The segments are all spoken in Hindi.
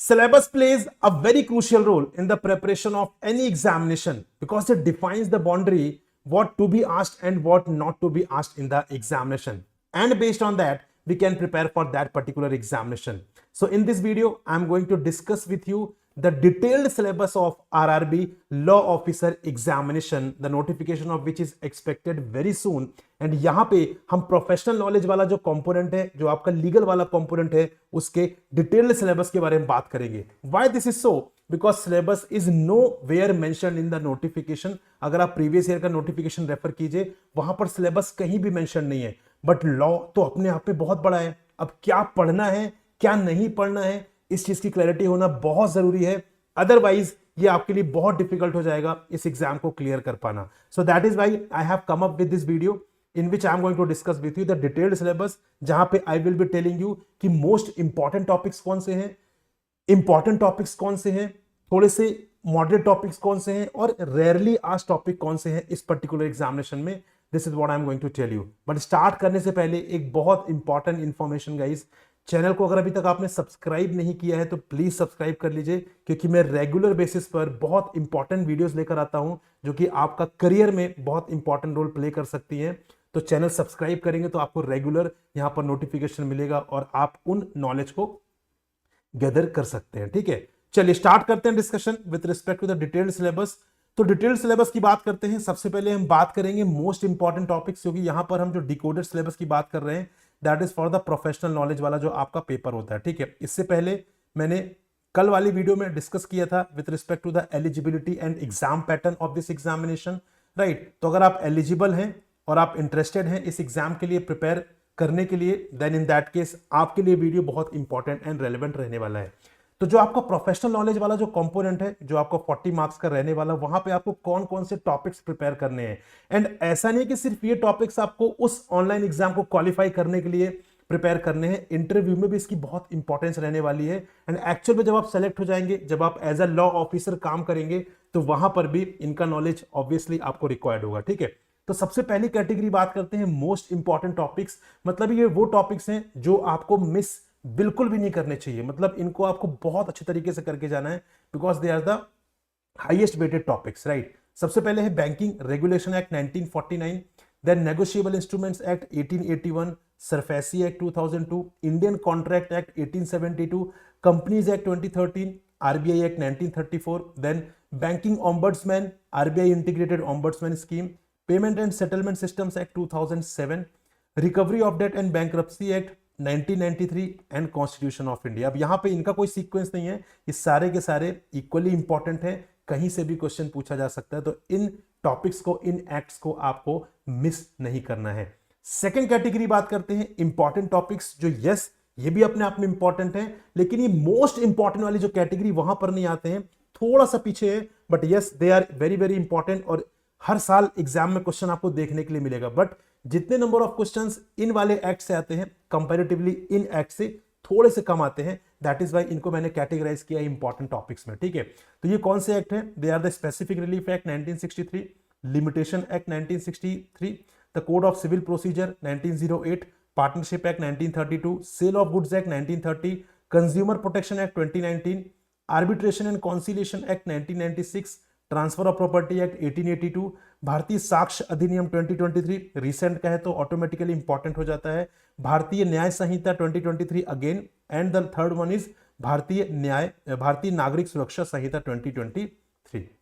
Syllabus plays a very crucial role in the preparation of any examination because it defines the boundary what to be asked and what not to be asked in the examination. And based on that, we can prepare for that particular examination. So in this video, I'm going to discuss with you the detailed syllabus of RRB Law Officer Examination, the notification of which is expected very soon. And यहां पे हम प्रोफेशनल नॉलेज वाला जो कंपोनेंट है, जो आपका लीगल वाला कंपोनेंट है, उसके डिटेल्ड सिलेबस के बारे में बात करेंगे. Why this is so? Because syllabus is nowhere mention in the notification. अगर आप प्रीवियस ईयर का नोटिफिकेशन रेफर कीजिए, वहां पर सिलेबस कहीं भी मेंशन नहीं है. बट लॉ तो अपने आप में बहुत बड़ा है. अब क्या पढ़ना है, क्या नहीं पढ़ना है, इस चीज की क्लैरिटी होना बहुत जरूरी है. अदरवाइज ये आपके लिए बहुत डिफिकल्ट हो जाएगा इस एग्जाम को क्लियर कर पाना. So that is why I have come up with this video in which I am going to discuss with you the detailed syllabus, जहां पे I will be telling you कि most important topics कौन से हैं, important topics कौन से हैं, थोड़े से moderate topics कौन से हैं और rarely asked topic कौन से हैं इस particular examination में. This is what I am going to tell you. But start करने से पहले एक बहुत important information guys, चैनल को अगर अभी तक आपने सब्सक्राइब नहीं किया है तो प्लीज सब्सक्राइब कर लीजिए, क्योंकि मैं रेगुलर बेसिस पर बहुत इंपॉर्टेंट वीडियोस लेकर आता हूं जो कि आपका करियर में बहुत इंपॉर्टेंट रोल प्ले कर सकती हैं. तो चैनल सब्सक्राइब करेंगे तो आपको रेगुलर यहां पर नोटिफिकेशन मिलेगा और आप उन नॉलेज को गैदर कर सकते हैं. ठीक है, चलिए स्टार्ट करते हैं discussion with respect to the detailed syllabus. तो डिटेल्ड सिलेबस की बात करते हैं. सबसे पहले हम बात करेंगे मोस्ट इंपॉर्टेंट टॉपिक्स, क्योंकि यहां पर हम जो डिकोडेड सिलेबस की बात कर रहे हैं that is for the professional knowledge वाला जो आपका पेपर होता है. ठीक है, इससे पहले मैंने कल वाली वीडियो में डिस्कस किया था with respect to the eligibility and exam pattern of this examination. Right, तो अगर आप एलिजिबल हैं और आप इंटरेस्टेड हैं इस एग्जाम के लिए प्रिपेयर करने के लिए, देन इन दैट केस आपके लिए वीडियो बहुत इंपॉर्टेंट एंड रेलेवेंट रहने वाला है. तो जो आपका प्रोफेशनल नॉलेज वाला जो कंपोनेंट है, जो आपको 40 मार्क्स का रहने वाला, वहां पे आपको कौन कौन से टॉपिक्स प्रिपेयर करने हैं. एंड ऐसा नहीं कि सिर्फ ये टॉपिक्स आपको उस ऑनलाइन एग्जाम को क्वालिफाई करने के लिए प्रिपेयर करने हैं, इंटरव्यू में भी इसकी बहुत इंपॉर्टेंस रहने वाली है. एंड एक्चुअल में जब आप सेलेक्ट हो जाएंगे, जब आप एज अ लॉ ऑफिसर काम करेंगे, तो वहां पर भी इनका नॉलेज ऑब्वियसली आपको रिक्वायर्ड होगा. ठीक है, तो सबसे पहली कैटेगरी बात करते हैं मोस्ट इंपॉर्टेंट टॉपिक्स. मतलब ये वो टॉपिक्स हैं जो आपको मिस बिल्कुल भी नहीं करने चाहिए. मतलब इनको आपको बहुत अच्छे तरीके से करके जाना है, because they are the highest weighted topics. Right, सबसे पहले है banking regulation act 1949, then negotiable instruments act 1881, SARFAESI act 2002, Indian contract act 1872, companies act 2013, RBI act 1934, then banking ombudsman, RBI integrated ombudsman scheme, payment and settlement systems act 2007, recovery of debt and bankruptcy act 1993 and constitution of India. अब यहां पे इनका कोई सीक्वेंस नहीं है, ये सारे के सारे इक्वली इंपॉर्टेंट है, कहीं से भी क्वेश्चन पूछा जा सकता है. तो इन टॉपिक्स को, इन एक्ट्स को आपको मिस नहीं करना है. सेकेंड कैटेगरी बात करते हैं इंपॉर्टेंट टॉपिक्स, जो यस ये भी अपने आप में इंपॉर्टेंट है, लेकिन ये मोस्ट इंपॉर्टेंट वाली जो कैटेगरी वहां पर नहीं आते हैं, थोड़ा सा पीछे है. But yes they are very very important और हर साल एग्जाम में क्वेश्चन आपको देखने के लिए मिलेगा. बट जितने नंबर ऑफ क्वेश्चंस इन वाले एक्ट से आते हैं कंपैरेटिवली इन एक्ट से थोड़े से कम आते हैं. दैट इज वाई इनको मैंने कैटेगराइज किया इंपॉर्टेंट टॉपिक्स में. ठीक है, तो ये कौन से एक्ट हैं? They are the specific relief act 1963, limitation act 1963, the code of civil procedure 1908, partnership act 1932, sale of goods act 1930, consumer protection act 2019, arbitration and conciliation act 1996, transfer of property act 1882, Bharatiya साक्ष्य अधिनियम 2023, रिसेंट का है तो ऑटोमेटिकली इंपॉर्टेंट हो जाता है, भारतीय न्याय संहिता 2023 again, and the third one is भारतीय नागरिक सुरक्षा संहिता 2023.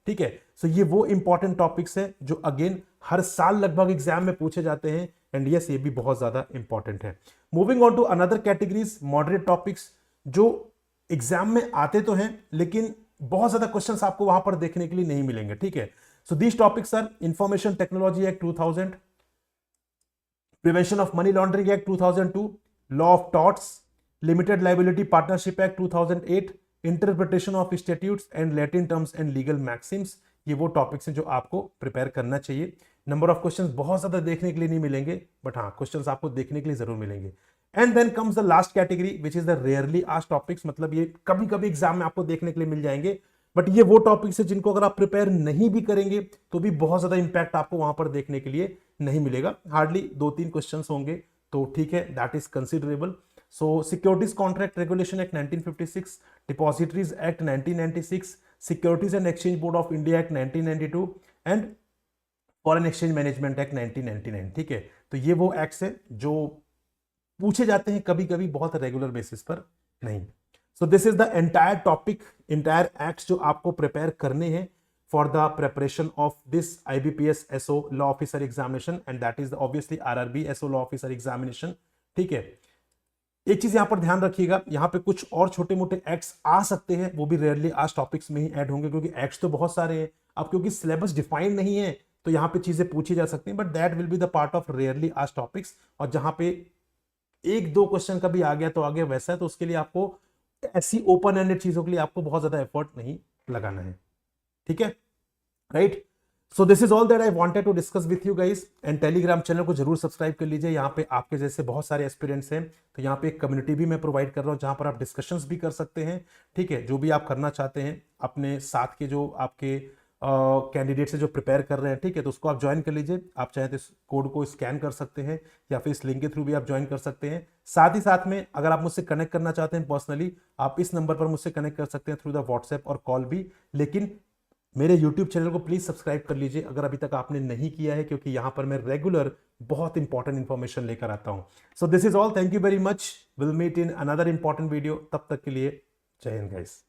ठीक है, सो ये वो इंपॉर्टेंट टॉपिक्स है जो अगेन हर साल लगभग एग्जाम में पूछे जाते हैं. एंड यस ये भी बहुत ज्यादा इंपॉर्टेंट है. Moving on to another categories moderate topics, जो एग्जाम में आते तो हैं लेकिन बहुत ज्यादा क्वेश्चंस आपको वहां पर देखने के लिए नहीं मिलेंगे. ठीक है, so these topics are information technology act 2000, prevention of money laundering act 2002, law of torts, limited liability partnership act 2008, interpretation of statutes and Latin terms and legal maxims. ये वो टॉपिक्स हैं जो आपको प्रिपेयर करना चाहिए. नंबर ऑफ क्वेश्चंस बहुत ज्यादा देखने के लिए नहीं मिलेंगे, बट हाँ क्वेश्चंस आपको देखने के लिए जरूर मिलेंगे. And then comes the last category which is the rarely asked topics. मतलब ये कभी कभी एग्जाम में आपको देखने के लिए मिल जाएंगे, बट ये वो टॉपिक्स है जिनको अगर आप प्रिपेयर नहीं भी करेंगे तो भी बहुत ज्यादा इंपैक्ट आपको वहां पर देखने के लिए नहीं मिलेगा. हार्डली 2-3 क्वेश्चंस होंगे, तो ठीक है, that is considerable. So Securities Contract Regulation Act 1956, Depositories Act 1996, Securities and Exchange Board of India Act 1992 and foreign exchange management act 1999। ठीक है, तो ये वो एक्ट्स है जो पूछे जाते हैं कभी कभी, बहुत रेगुलर बेसिस पर नहीं। सो this is the entire topic, entire acts जो आपको प्रिपेयर करने हैं for the preparation of this IBPS SO law officer examination, and that is obviously RRB SO law officer examination. ठीक है, एक चीज यहां पर ध्यान रखिएगा, यहां पे कुछ और छोटे मोटे एक्ट्स आ सकते हैं, वो भी रेयरली आज टॉपिक्स में ही ऐड होंगे, क्योंकि एक्ट्स तो बहुत सारे हैं। अब क्योंकि सिलेबस डिफाइंड नहीं है तो यहां पे चीजें पूछी जा सकती हैं, but that will be the part of rarely आज टॉपिक्स। और जहां पे एक दो क्वेश्चन का भी आ गया तो आ गया, वैसा है तो उसके लिए आपको ऐसी ओपन एंडेड चीजों के लिए आपको बहुत ज्यादा एफर्ट नहीं लगाना है। ठीक है, right. So this is all that I wanted to discuss with you guys, and Telegram channel को जरूर सब्सक्राइब कर लीजिए। यहाँ पे आपके जैसे बहुत सारे एस्पिरेंट्स हैं, तो यहाँ पे एक कम्युनिटी भी मैं प्रोवाइड कर रहा हूँ जहाँ पर आप डिस्कशंस भी कर सकते हैं। ठीक है, जो भी आप करना चाहते हैं अपने साथ के जो आपके कैंडिडेट से जो प्रिपेयर कर रहे हैं, ठीक है, तो उसको आप ज्वाइन कर लीजिए। आप चाहे तो इस कोड को स्कैन कर सकते हैं या फिर इस लिंक के थ्रू भी आप ज्वाइन कर सकते हैं। साथ ही साथ में अगर आप मुझसे कनेक्ट करना चाहते हैं पर्सनली, आप इस नंबर पर मुझसे कनेक्ट कर सकते हैं थ्रू द व्हाट्सएप और कॉल भी। लेकिन मेरे YouTube चैनल को प्लीज सब्सक्राइब कर लीजिए अगर अभी तक आपने नहीं किया है, क्योंकि यहां पर मैं रेगुलर बहुत इंपॉर्टेंट इंफॉर्मेशन लेकर आता हूं। So this is all, thank you very much, will meet in another important video. तब तक के लिए जय हिंद गाइस।